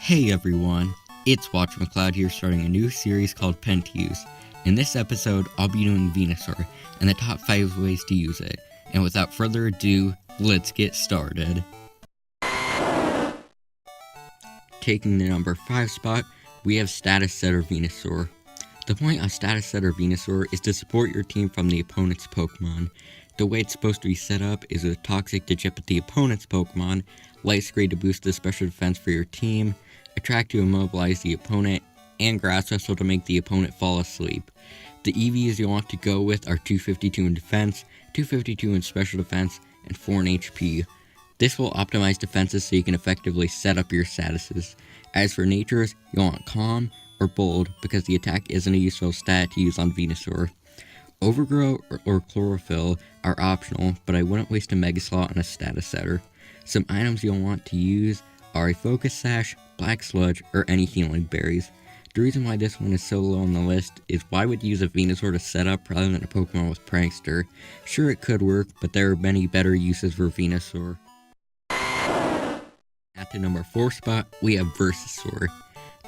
Hey everyone, it's McCloud here, starting a new series called PENT. In this episode, I'll be doing Venusaur and the top 5 ways to use it. And without further ado, let's get started. Taking the number 5 spot, we have Status Setter Venusaur. The point of Status Setter Venusaur is to support your team from the opponent's Pokemon. The way it's supposed to be set up is with Toxic to chip at the opponent's Pokemon, Light Screen to boost the special defense for your team, Attract to immobilize the opponent, and Grass Wrestle to make the opponent fall asleep. The EVs you want to go with are 252 in defense, 252 in special defense, and 4 in HP. This will optimize defenses so you can effectively set up your statuses. As for natures, you want Calm or Bold because the attack isn't a useful stat to use on Venusaur. Overgrow or Chlorophyll are optional, but I wouldn't waste a Mega Slot on a Status Setter. Some items you'll want to use are a Focus Sash, Black Sludge, or any Healing Berries. The reason why this one is so low on the list is why would you use a Venusaur to set up rather than a Pokemon with Prankster? Sure, it could work, but there are many better uses for Venusaur. At the number 4 spot, we have Venusaur.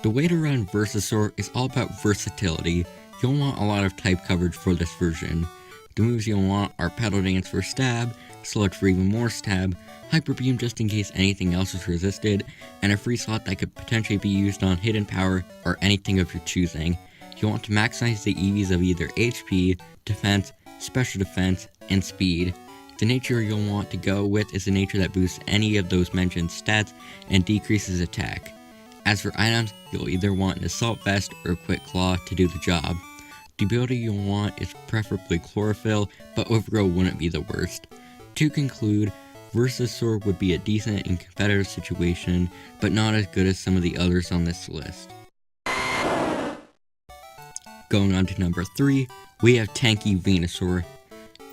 The way to run Venusaur is all about versatility. You'll want a lot of type coverage for this version. The moves you'll want are Petal Dance for stab, Sludge for even more stab, Hyper Beam just in case anything else is resisted, and a free slot that could potentially be used on Hidden Power or anything of your choosing. You'll want to maximize the EVs of either HP, Defense, Special Defense, and Speed. The nature you'll want to go with is a nature that boosts any of those mentioned stats and decreases attack. As for items, you'll either want an Assault Vest or a Quick Claw to do the job. The ability you'll want is preferably Chlorophyll, but Overgrow wouldn't be the worst. To conclude, Venusaur would be a decent and competitive situation, but not as good as some of the others on this list. Going on to number 3, we have Tanky Venusaur.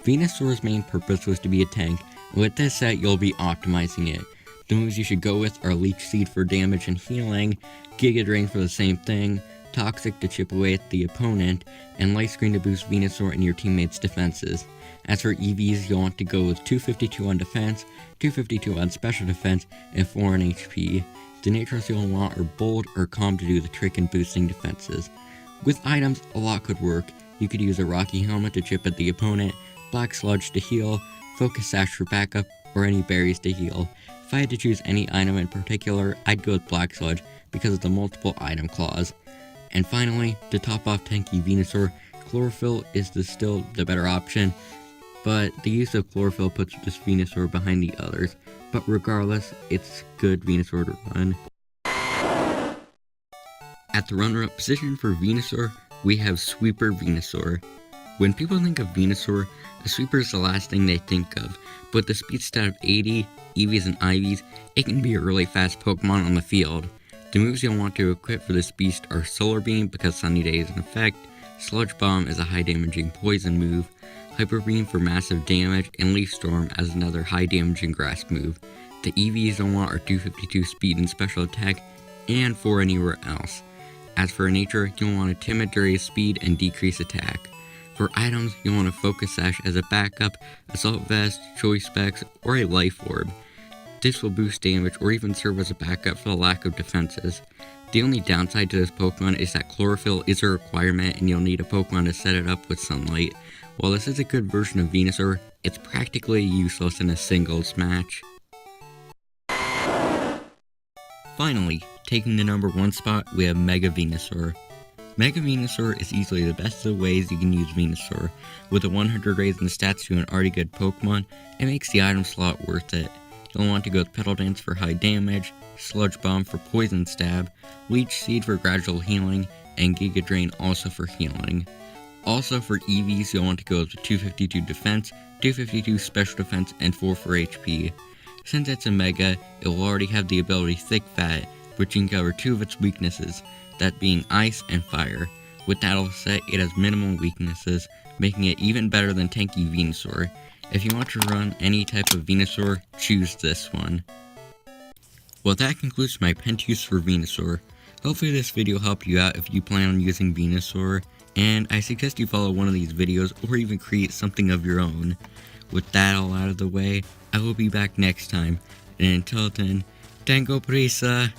Venusaur's main purpose was to be a tank, and with this set you'll be optimizing it. The moves you should go with are Leech Seed for damage and healing, Giga Drain for the same thing, Toxic to chip away at the opponent, and Light Screen to boost Venusaur and your teammates' defenses. As for EVs, you'll want to go with 252 on defense, 252 on special defense, and 4 on HP. The natures you'll want are Bold or Calm to do the trick in boosting defenses. With items, a lot could work. You could use a Rocky Helmet to chip at the opponent, Black Sludge to heal, Focus Sash for backup, or any berries to heal. If I had to choose any item in particular, I'd go with Black Sludge because of the multiple item clause. And finally, to top off Tanky Venusaur, Chlorophyll is still the better option, but the use of Chlorophyll puts this Venusaur behind the others. But regardless, it's good Venusaur to run. At the runner-up position for Venusaur, we have Sweeper Venusaur. When people think of Venusaur, a Sweeper is the last thing they think of, but with the speed stat of 80, EVs and IVs, it can be a really fast Pokemon on the field. The moves you'll want to equip for this beast are Solar Beam because Sunny Day is in effect, Sludge Bomb is a high damaging poison move, Hyper Beam for massive damage, and Leaf Storm as another high damaging grass move. The EVs you'll want are 252 speed and special attack, and 4 anywhere else. As for nature, you'll want a Timid to raise speed and decrease attack. For items, you'll want a Focus Sash as a backup, Assault Vest, Choice Specs, or a Life Orb. This will boost damage or even serve as a backup for the lack of defenses. The only downside to this Pokemon is that Chlorophyll is a requirement and you'll need a Pokemon to set it up with sunlight. While this is a good version of Venusaur, it's practically useless in a singles match. Finally, taking the number 1 spot, we have Mega Venusaur. Mega Venusaur is easily the best of the ways you can use Venusaur. With a 100 raise in stats to an already good Pokemon, it makes the item slot worth it. You'll want to go with Petal Dance for high damage, Sludge Bomb for poison stab, Leech Seed for gradual healing, and Giga Drain also for healing. Also for EVs, you'll want to go with 252 defense, 252 special defense, and 4 for HP. Since it's a Mega, it will already have the ability Thick Fat, which can cover 2 of its weaknesses, that being Ice and Fire. With that all set, it has minimum weaknesses, making it even better than Tanky Venusaur. If you want to run any type of Venusaur, choose this one. Well, that concludes my PENT use for Venusaur. Hopefully this video helped you out if you plan on using Venusaur, and I suggest you follow one of these videos or even create something of your own. With that all out of the way, I will be back next time, and until then, Tango Prisa!